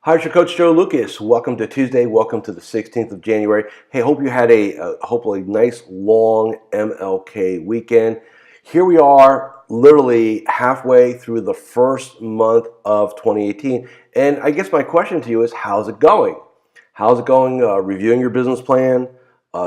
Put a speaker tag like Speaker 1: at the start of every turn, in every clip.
Speaker 1: Hi, it's your coach Joe Lucas. Welcome to Tuesday. Welcome to the 16th of January. Hey, hope you had a hopefully nice long MLK weekend. Here we are, literally halfway through the first month of 2018. And I guess my question to you is, how's it going? How's it going reviewing your business plan,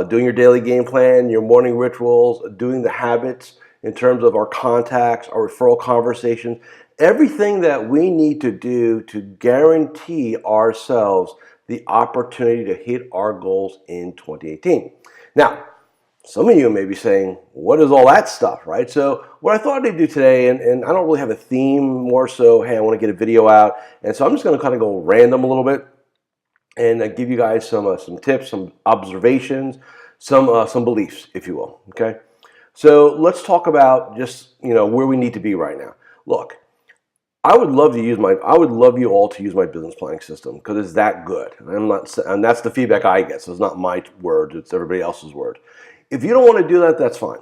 Speaker 1: doing your daily game plan, your morning rituals, doing the habits in terms of our contacts, our referral conversations, everything that we need to do to guarantee ourselves the opportunity to hit our goals in 2018. Now, some of you may be saying, what is all that stuff, right? So what I thought I'd do today, and I don't really have a theme, more so, hey, I want to get a video out. And so I'm just going to kind of go random a little bit and give you guys some tips, some observations, some beliefs, if you will, okay? So let's talk about just, where we need to be right now. Look, I would love you all to use my business planning system because it's that good. And that's the feedback I get. So it's not my word, it's everybody else's word. If you don't want to do that, that's fine.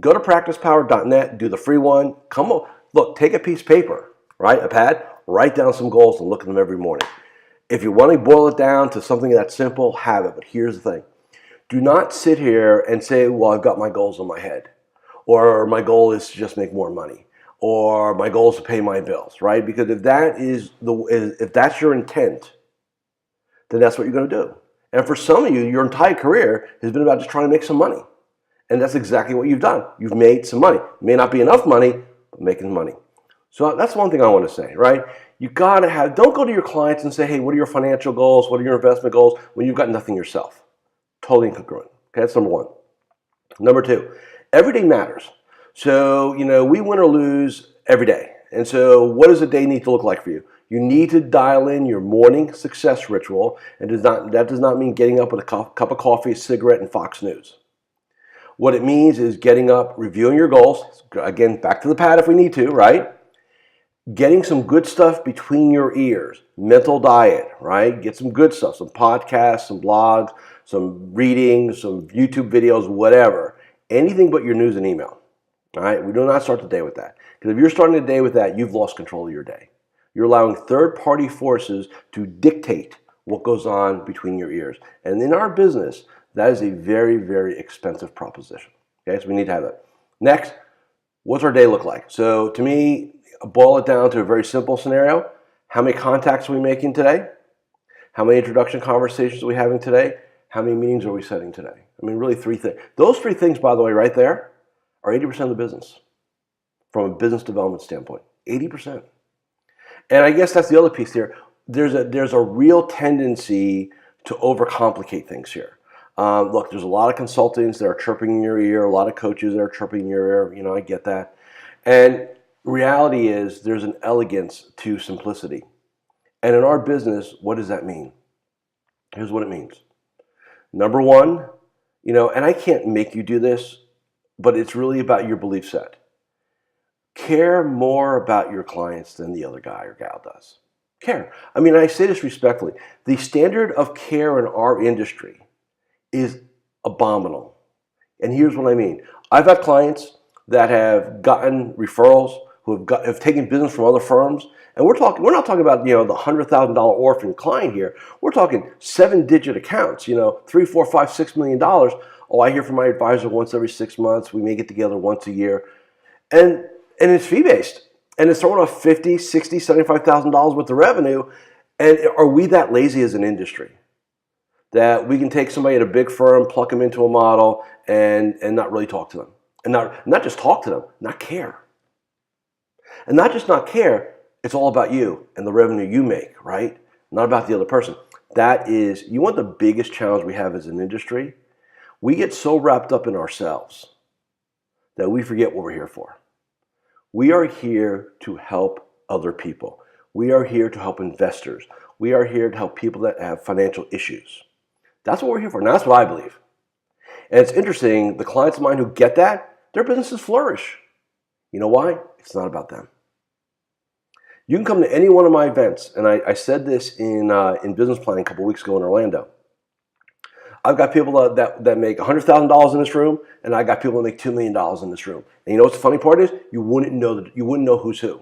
Speaker 1: Go to practicepower.net, do the free one. Come on, look, take a piece of paper, right? A pad, write down some goals and look at them every morning. If you want to boil it down to something that's simple, have it. But here's the thing. Do not sit here and say, well, I've got my goals in my head. Or my goal is to just make more money. Or my goal is to pay my bills, right? Because if that's your intent, then that's what you're going to do. And for some of you, your entire career has been about just trying to make some money. And that's exactly what you've done. You've made some money. It may not be enough money, but making money. So that's one thing I want to say, right? You got to don't go to your clients and say, hey, what are your financial goals? What are your investment goals? When you've got nothing yourself. Totally incongruent. Okay, that's number one. Number two, every day matters. So, we win or lose every day. And so what does a day need to look like for you? You need to dial in your morning success ritual. And that does not mean getting up with a cup of coffee, a cigarette, and Fox News. What it means is getting up, reviewing your goals. Again, back to the pad if we need to, right? Getting some good stuff between your ears. Mental diet, right? Get some good stuff, some podcasts, some blogs, some reading, some YouTube videos, whatever. Anything but your news and email. All right, we do not start the day with that. Because if you're starting the day with that, you've lost control of your day. You're allowing third-party forces to dictate what goes on between your ears. And in our business, that is a very, very expensive proposition. Okay, so we need to have that. Next, what's our day look like? So to me, boil it down to a very simple scenario. How many contacts are we making today? How many introduction conversations are we having today? How many meetings are we setting today? I mean, really three things. Those three things, by the way, right there, are 80% of the business from a business development standpoint. 80%. And I guess that's the other piece here. There's a real tendency to overcomplicate things here. Look, there's a lot of consultants that are chirping in your ear, a lot of coaches that are chirping in your ear. I get that. And reality is there's an elegance to simplicity. And in our business, what does that mean? Here's what it means. Number one, and I can't make you do this, but it's really about your belief set. Care more about your clients than the other guy or gal does. Care. I mean, I say this respectfully. The standard of care in our industry is abominable. And here's what I mean. I've had clients that have gotten referrals, who have taken business from other firms, and we're not talking about the $100,000 orphan client here. We're talking 7-digit accounts, $3, $4, $5, $6 million. Oh, I hear from my advisor once every 6 months. We may get together once a year. And it's fee-based. And it's throwing off $50,000, $60,000, $75,000 worth of revenue. And are we that lazy as an industry that we can take somebody at a big firm, pluck them into a model, and not really talk to them? And not just talk to them, not care. And not just not care, it's all about you and the revenue you make, right? Not about the other person. That is, you want the biggest challenge we have as an industry? We get so wrapped up in ourselves that we forget what we're here for. We are here to help other people. We are here to help investors. We are here to help people that have financial issues. That's what we're here for, and that's what I believe. And it's interesting, the clients of mine who get that, their businesses flourish. You know why? It's not about them. You can come to any one of my events, and I said this in business planning a couple weeks ago in Orlando. I've got people that make $100,000 in this room, and I got people that make $2 million in this room. And you know what the funny part is? You wouldn't know who's who.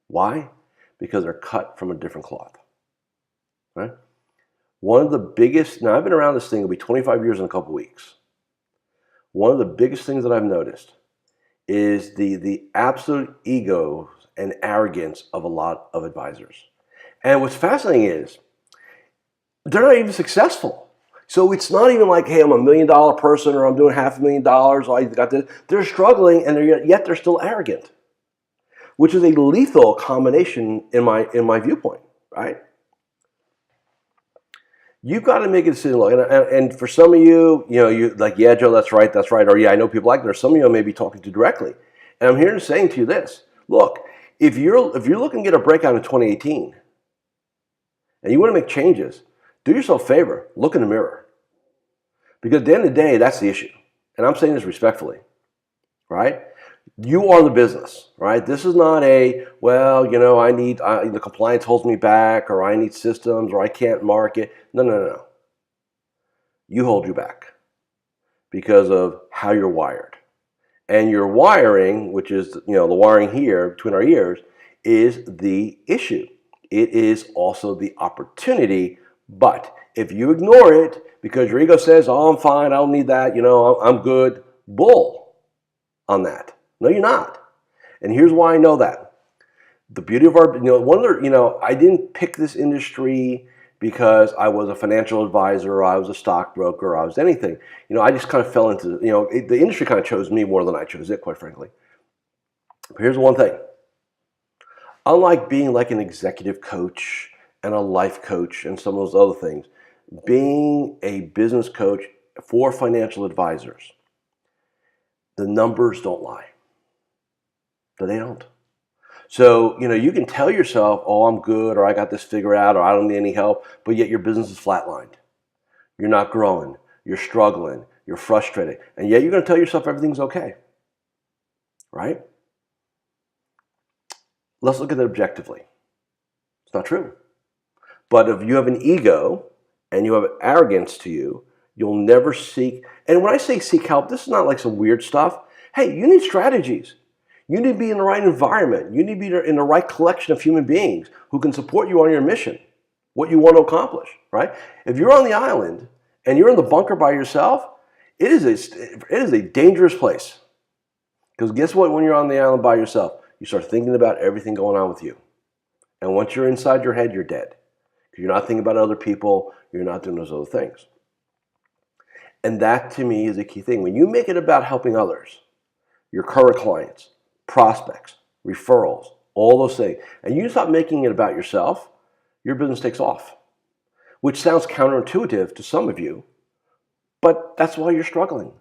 Speaker 1: Why? Because they're cut from a different cloth. right? One of the biggest, now I've been around this thing, it'll be 25 years in a couple weeks. One of the biggest things that I've noticed is the absolute ego and arrogance of a lot of advisors. And what's fascinating is they're not even successful. So it's not even like, hey, I'm $1 million person or I'm doing $500,000 or I got this. They're struggling and yet they're still arrogant, which is a lethal combination in my viewpoint, right? You've got to make a decision. And for some of you, you like, yeah, Joe, that's right. Or yeah, I know people like that. There's some of you I may be talking to directly. And I'm here to saying to you this. Look, if you're looking to get a breakout in 2018 and you want to make changes, do yourself a favor. Look in the mirror. Because at the end of the day, that's the issue. And I'm saying this respectfully, right? You are the business, right? This is not the compliance holds me back, or I need systems, or I can't market. No. You hold you back because of how you're wired. And your wiring, which is, the wiring here between our ears, is the issue. It is also the opportunity. But if you ignore it because your ego says, oh, I'm fine, I don't need that, I'm good, bull on that. No, you're not. And here's why I know that. The beauty of our, I didn't pick this industry because I was a financial advisor, or I was a stockbroker, or I was anything. I just kind of fell into, the industry kind of chose me more than I chose it, quite frankly. But here's one thing. Unlike being like an executive coach and a life coach and some of those other things, being a business coach for financial advisors, the numbers don't lie. But they don't. So, you can tell yourself, oh, I'm good, or I got this figured out, or I don't need any help, but yet your business is flatlined. You're not growing. You're struggling. You're frustrated. And yet you're going to tell yourself everything's okay. Right? Let's look at it objectively. It's not true. But if you have an ego and you have arrogance to you, you'll never seek. And when I say seek help, this is not like some weird stuff. Hey, you need strategies. You need to be in the right environment. You need to be in the right collection of human beings who can support you on your mission, what you want to accomplish, right? If you're on the island and you're in the bunker by yourself, it is a dangerous place. Because guess what? When you're on the island by yourself, you start thinking about everything going on with you. And once you're inside your head, you're dead. Because you're not thinking about other people. You're not doing those other things. And that, to me, is a key thing. When you make it about helping others, your current clients, prospects, referrals, all those things, and you stop making it about yourself, your business takes off, which sounds counterintuitive to some of you, but that's why you're struggling,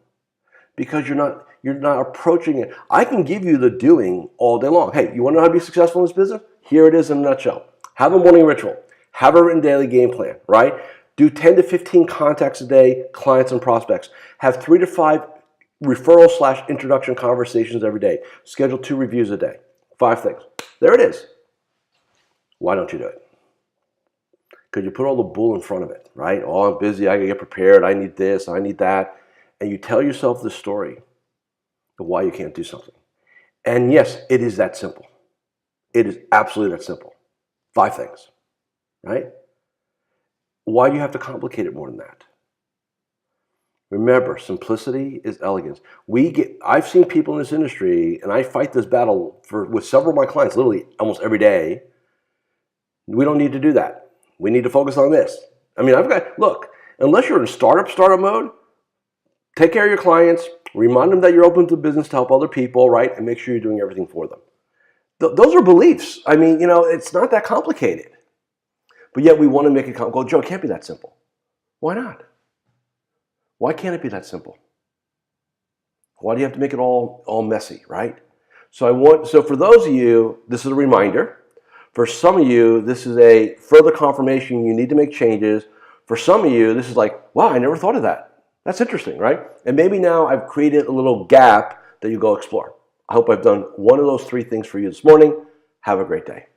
Speaker 1: because you're not approaching it. I can give you the doing all day long. Hey, you want to know how to be successful in this business? Here it is in a nutshell. Have a morning ritual. Have a written daily game plan, right? Do 10 to 15 contacts a day, clients and prospects. Have 3 to 5 referral/introduction conversations every day. Schedule 2 reviews a day. 5 things. There it is. Why don't you do it? Because you put all the bull in front of it, right? Oh, I'm busy. I got to get prepared. I need this. I need that. And you tell yourself the story of why you can't do something. And yes, it is that simple. It is absolutely that simple. 5 things, right? Why do you have to complicate it more than that? Remember, simplicity is elegance. I've seen people in this industry, and I fight this battle with several of my clients literally almost every day. We don't need to do that. We need to focus on this. I mean, look, unless you're in startup mode, take care of your clients, remind them that you're open to business to help other people, right? And make sure you're doing everything for them. Those are beliefs. I mean, it's not that complicated. But yet we want to make it go, Joe, it can't be that simple. Why not? Why can't it be that simple? Why do you have to make it all messy, right? So for those of you, this is a reminder. For some of you, this is a further confirmation you need to make changes. For some of you, this is like, wow, I never thought of that. That's interesting, right? And maybe now I've created a little gap that you go explore. I hope I've done one of those 3 things for you this morning. Have a great day.